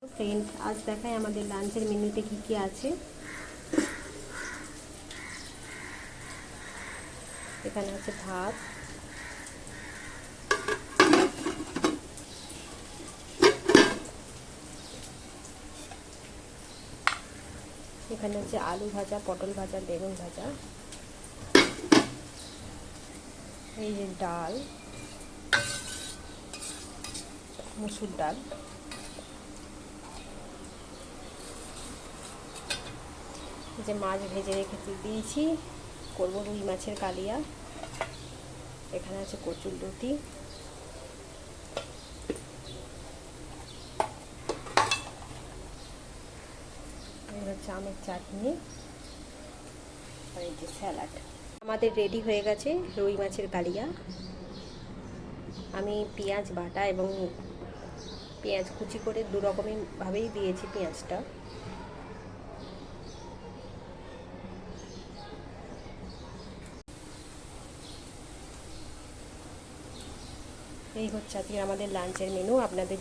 Friend, আজ দেখাই আমাদের লাঞ্চের মেনুতে কি কি আছে। এখানে আছে ভাত, এখানে আছে আলু ভাজা, পটল ভাজা, বেগুন ভাজা, এই যে ডাল, মুসুর ডাল, যে মাছ ভেজে রেখে দিয়েছি, করবো রুই মাছের কালিয়া। এখানে আছে কচুরলতি, এই হচ্ছে আমের চাটনি, আর এই যে স্যালাড। আমাদের রেডি হয়ে গেছে রুই মাছের কালিয়া। আমি পেঁয়াজ বাটা এবং পেঁয়াজ কুচি করে দু রকমভাবেই দিয়েছি পেঁয়াজটা। এই হচ্ছে আজকে আমাদের লাঞ্চের মেনু। আপনাদের